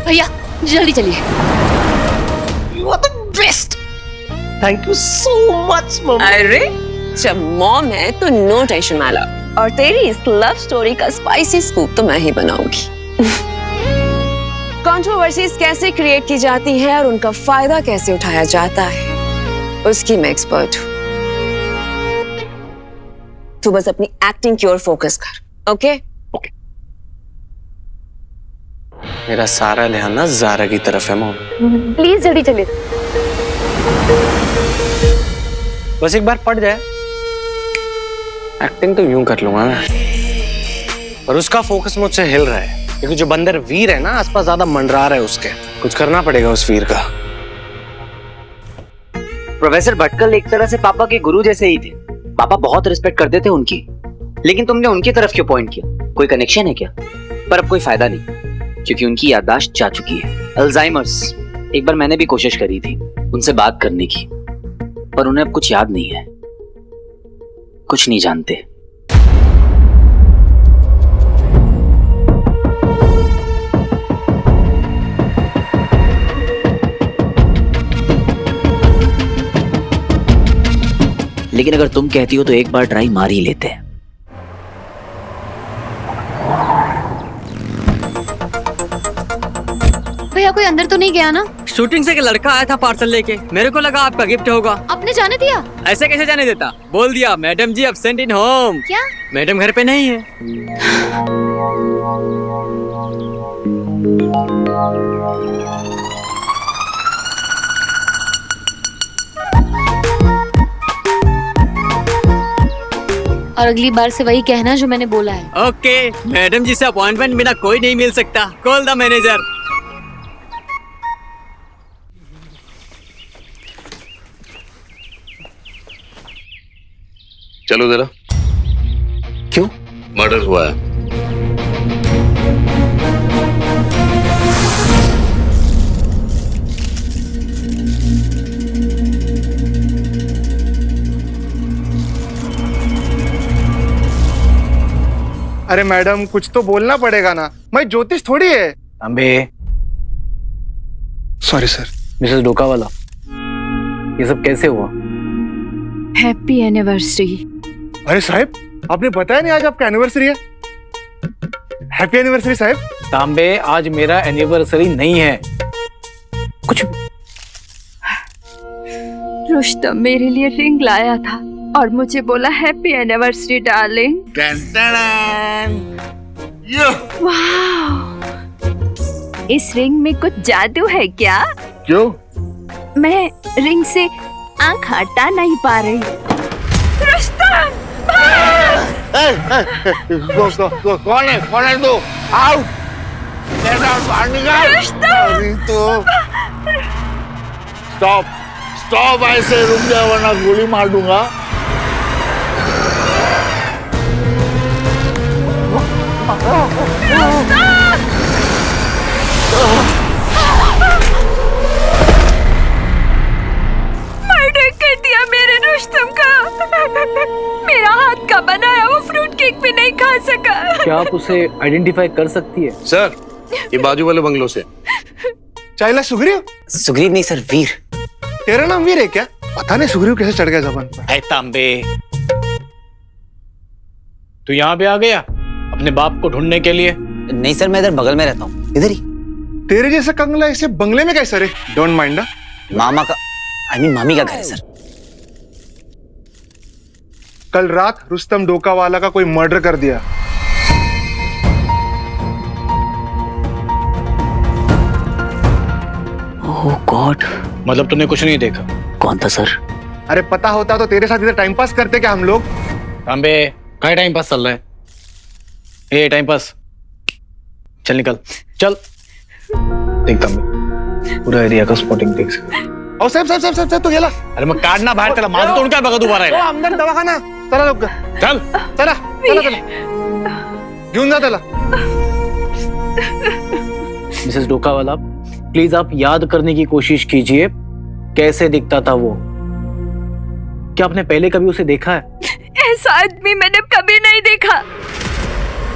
भैया जल्दी चलिए। You are the best. Thank you so much, mom. अरे जब मॉम है तो नो टेंशन माला, और तेरी इस लव स्टोरी का स्पाइसी स्कूप तो मैं ही बनाऊंगी। कंट्रोवर्सीज कैसे क्रिएट की जाती है और उनका फायदा कैसे उठाया जाता है, उसकी मैं एक्सपर्ट हूँ। तू बस अपनी एक्टिंग की ओर फोकस कर, ओके? मेरा सारा ध्यान ना ज़ारा की तरफ है मॉम। प्लीज जल्दी चलिए। बस एक बार पड़ जाए, एक्टिंग तो यूं कर लूंगा मैं, पर उसका फोकस मुझसे हिल रहा है क्योंकि जो बंदर वीर है ना आसपास ज्यादा मंडरा रहा है, उसके कुछ करना पड़ेगा उस वीर का। प्रोफेसर भटकल एक तरह से पापा के गुरु जैसे ही थे। पापा बहुत रिस्पेक्ट करते थे उनकी, लेकिन तुमने उनकी तरफ क्यों पॉइंट किया? कोई कनेक्शन है क्या? पर अब कोई फायदा नहीं, क्योंकि उनकी याददाश्त जा चुकी है, अल्जाइमर्स। एक बार मैंने भी कोशिश करी थी उनसे बात करने की, पर उन्हें अब कुछ याद नहीं है, कुछ नहीं जानते। लेकिन अगर तुम कहती हो तो एक बार ट्राई मार ही लेते हैं। भैया कोई अंदर तो नहीं गया ना? शूटिंग से एक लड़का आया था पार्सल लेके, मेरे को लगा आपका गिफ्ट होगा। आपने जाने दिया? ऐसे कैसे जाने देता? बोल दिया madam ji absent in home. क्या? मैडम घर पे नहीं है। और अगली बार से वही कहना जो मैंने बोला है। ओके मैडम जी से अपॉइंटमेंट बिना कोई नहीं मिल सकता। Call the manager. चलो जरा। क्यों? मर्डर हुआ है। अरे मैडम कुछ तो बोलना पड़ेगा ना, मैं ज्योतिष थोड़ी है। अबे सॉरी सर। मिसेस डोकावाला, ये सब कैसे हुआ? Happy anniversary. अरे साहब आपने बताया नहीं आज आपका एनिवर्सरी है। हैप्पी एनिवर्सरी साहब। तांबे आज मेरा एनिवर्सरी नहीं है। कुछ रुस्तम मेरे लिए रिंग लाया था और मुझे बोला हैप्पी एनिवर्सरी डार्लिंग। वाह, इस रिंग में कुछ जादू है क्या? क्यों? मैं रिंग से आंख हटा नहीं पा रही। रुस्तम! कौन है तू? आओ तो स्टॉप ऐसे रुक जा वरना गोली मार दूंगा। मर्डर कर दिया मेरे रुस्तम का। मेरा हाथ का बनाया वो फ्रूट केक भी नहीं खा सका। क्या आप उसे आइडेंटिफाई कर सकती है? सर ये बाजू वाले बंगलों से। चाइला सुग्रीव? सुग्रीव नहीं सर, वीर। तेरा नाम वीर है क्या? पता नहीं सुग्रीव कैसे चढ़ गया जबान पर। ऐ तांबे, तू यहाँ पे आ गया अपने बाप को ढूंढने के लिए? नहीं सर, मैं इधर बगल में रहता हूँ, इधर ही। तेरे जैसा कंगला ऐसे बंगले में कैसे रे? डोंट माइंड ना। मामा का मामी का घर है सर। कल रात रुस्तम डोकावाला का कोई मर्डर कर दिया। ओह गॉड। मतलब तूने कुछ नहीं देखा? कौन था सर? अरे पता होता तो तेरे साथ इधर टाइम पास करते क्या हम लोग? तांबे क्या टाइम पास चल रहा है? ए टाइम पास, चल निकल चल। देख तांबे, पूरा एरिया का स्पॉटिंग देख सकते। ओ साहब तू गेला? अरे मग काढ ना बाहेर त्याला, माझं तोंड काय बघत उभा राहिला? आमदार दवाखाना चला लवकर। चल चला घेऊन जा त्याला। मिसेस डोकावाला, प्लीज आप याद करने की कोशिश कीजिए कैसे दिखता था वो। क्या आपने पहले कभी उसे देखा है? ऐसा आदमी मैंने कभी नहीं देखा।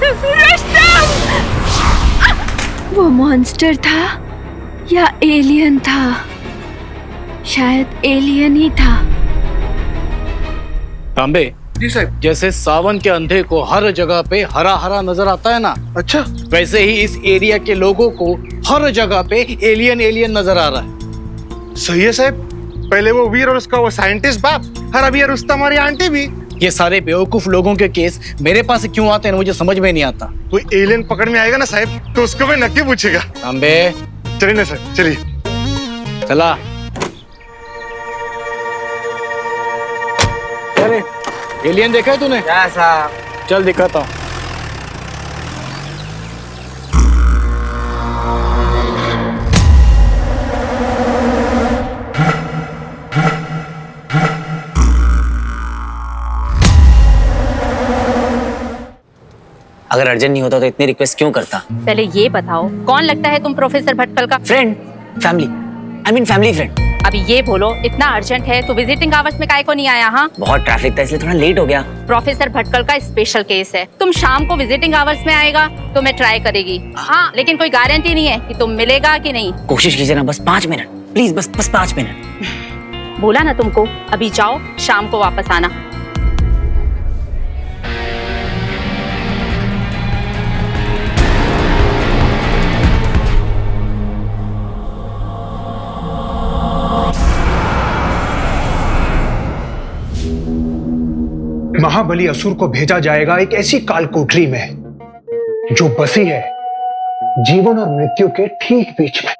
रुस्तम! वो मॉन्स्टर था या एलियन था? शायद एलियन ही था। तांबे जी साहब। जैसे सावन के अंधे को हर जगह पे हरा हरा नजर आता है ना, अच्छा वैसे ही इस एरिया के लोगों को हर जगह पे एलियन एलियन नजर आ रहा है। सही है साहब। पहले वो वीर और उसका वो साइंटिस्ट बाप, और अभी रुस्तम हमारी आंटी भी। ये सारे बेवकूफ लोगों के केस मेरे पास क्यों आते हैं मुझे समझ में नहीं आता। कोई एलियन पकड़ में आएगा ना साहब तो उसको मैं नक्की पूछेगा। तांबे चलिए ना सर, चलिए। चला। अरे एलियन देखा है तूने? चल दिखाता हूँ। अगर अर्जेंट नहीं होता तो इतनी रिक्वेस्ट क्यों करता? पहले ये बताओ कौन लगता है तुम प्रोफेसर भटकल का? Friend, family, I mean family friend. अभी ये बोलो इतना अर्जेंट है तो विजिटिंग आवर्स में काहे को नहीं आया? हाँ बहुत ट्रैफिक था इसलिए थोड़ा लेट हो गया। प्रोफेसर भटकल का स्पेशल केस है। तुम शाम को विजिटिंग आवर्स में आएगा तो मैं ट्राई करेगी। हाँ लेकिन कोई गारंटी नहीं है कि तुम मिलेगा कि नहीं। कोशिश कीजिए ना, बस 5 मिनट प्लीज, बस 5 मिनट। बोला ना तुमको, अभी जाओ शाम को वापस आना। महाबली असुर को भेजा जाएगा एक ऐसी कालकोठरी में जो बसी है जीवन और मृत्यु के ठीक बीच में।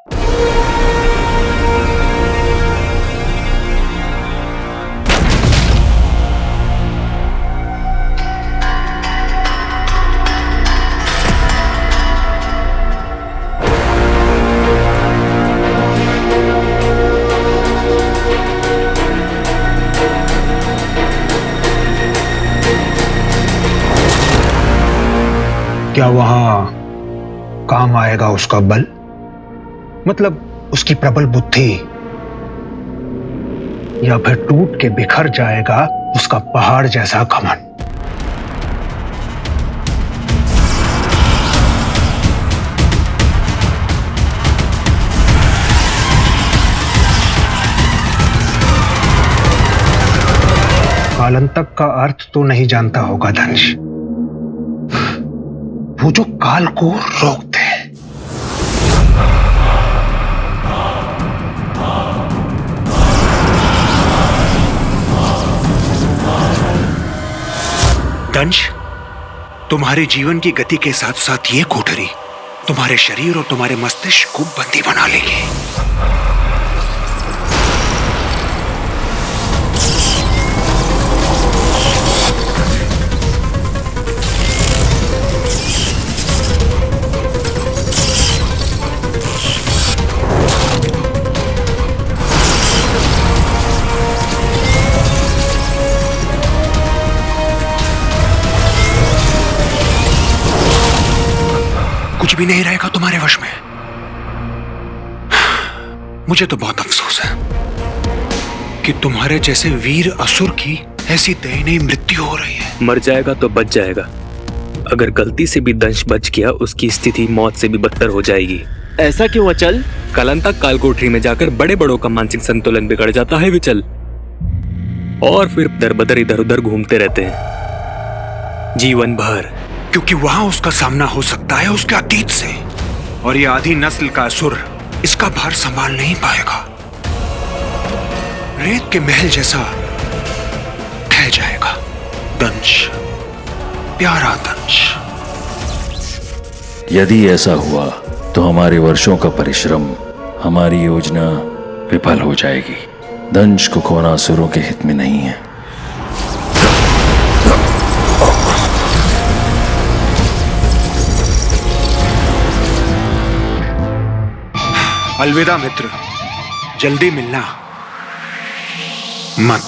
क्या वहां काम आएगा उसका बल, मतलब उसकी प्रबल बुद्धि, या फिर टूट के बिखर जाएगा उसका पहाड़ जैसा घमंड? कालांतक का अर्थ तो नहीं जानता होगा दंश, वो जो काल को रोकते हैं। दंश, तुम्हारे जीवन की गति के साथ साथ ये कोठरी तुम्हारे शरीर और तुम्हारे मस्तिष्क को बंदी बना लेगी। कुछ भी नहीं रहेगा तुम्हारे वश में। मुझे तो बहुत अफसोस है कि तुम्हारे जैसे वीर असुर की ऐसी दयनीय मृत्यु हो रही है। मर जाएगा तो बच जाएगा, अगर गलती से भी दंश बच गया उसकी स्थिति मौत से भी बदतर हो जाएगी। ऐसा क्यों अचल? कालांतक कालकोठरी में जाकर बड़े बड़ों का मानसिक संतुलन बिगड़ जाता है विचल, और फिर दरबदर इधर उधर घूमते रहते हैं जीवन भर, क्योंकि वहां उसका सामना हो सकता है उसके अतीत से, और ये आधी नस्ल का असुर इसका भार संभाल नहीं पाएगा। रेत के महल जैसा ढह जाएगा। दंश, प्यारा दंश। यदि ऐसा हुआ तो हमारे वर्षों का परिश्रम, हमारी योजना विफल हो जाएगी। दंश को खोना असुरों के हित में नहीं है। अलविदा मित्र, जल्दी मिलना मत।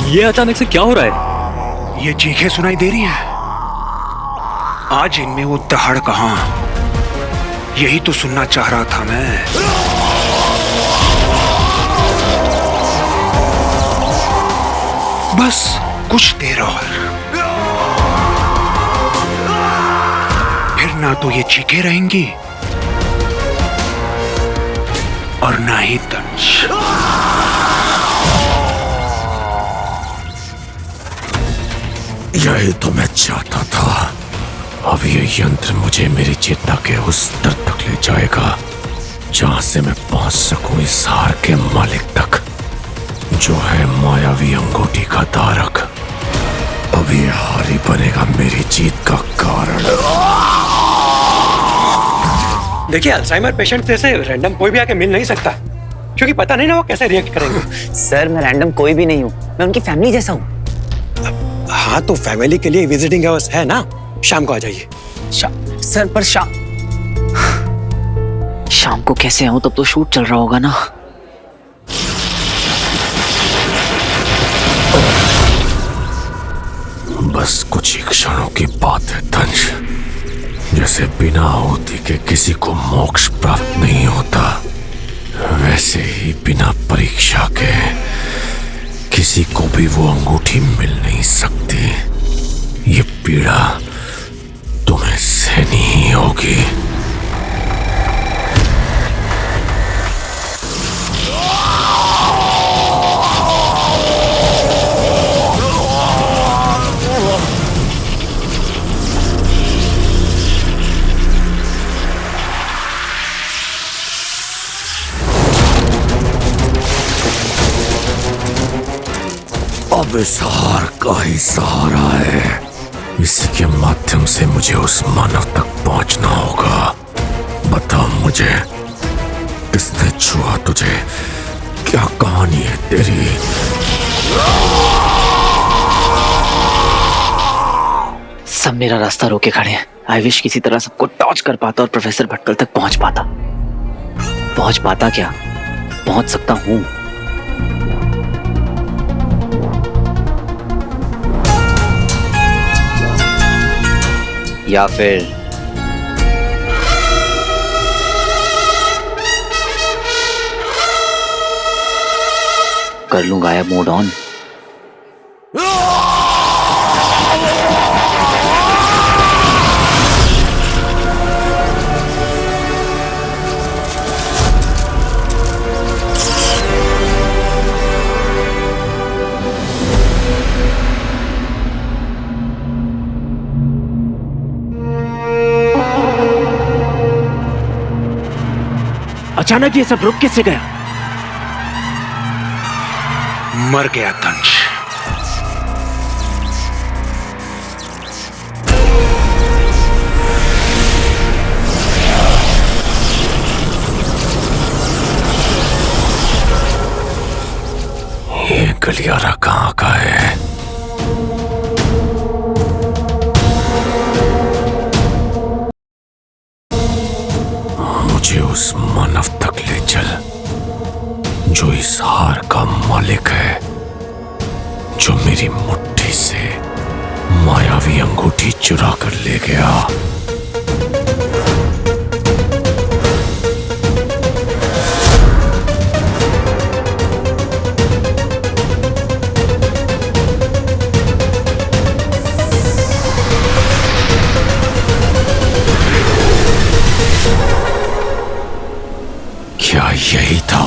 ये अचानक से क्या हो रहा है? ये चीखें सुनाई दे रही हैं। आज इनमें वो दहाड़ कहां? यही तो सुनना चाह रहा था मैं। बस कुछ देर और, फिर ना तो ये चीखें रहेंगी और ना ही दंश। यही तो मैं चाहता था। अब ये यंत्र मुझे मेरी चेतना के उस स्तर तक ले जाएगा जहां से मैं पहुंच सकूं इस हार के मालिक तक, जो है मायावी अंगूठी का धारक। अब ये हार ही बनेगा मेरी जीत का कारण। देखिए, अल्जाइमर पेशेंट जैसे रैंडम कोई भी आके मिल नहीं सकता, क्योंकि पता नहीं ना वो कैसे रिएक्ट करेंगे। सर, मैं रैंडम कोई भी नहीं हूँ, मैं उनकी फैमिली जैसा हूँ। हाँ, तो फैमिली के लिए विजिटिंग आवर्स है ना, शाम को आ जाइए। सर, पर शाम को कैसे आऊं? तब तो शूट चल रहा होगा ना। बस कुछ ही क्षणों की बात है दंश। जैसे बिना आहुति के किसी को मोक्ष प्राप्त नहीं होता, वैसे ही बिना परीक्षा के किसी को भी वो अंगूठी मिल नहीं सकती। ये पीड़ा तुम्हें सहनी ही होगी। अब इस हार का ही सहारा है। इसी के माध्यम से मुझे उस मानव तक पहुंचना होगा मुझे? किसने छुआ तुझे? क्या कहानी है तेरी? सब मेरा रास्ता रोके खड़े हैं। आई विश किसी तरह सबको टॉर्च कर पाता और प्रोफेसर भटकल तक पहुंच पाता। पहुंच पाता क्या, पहुंच सकता हूं। या फिर कर लूं गायब मोड ऑन। अचानक ये सब रुक कैसे गया? मर गया दंश। ये गलियारा कहाँ का है? मुझे उस मानव तक ले चल जो इस हार का मालिक है, जो मेरी मुट्ठी से मायावी अंगूठी चुरा कर ले गया। क्या यही था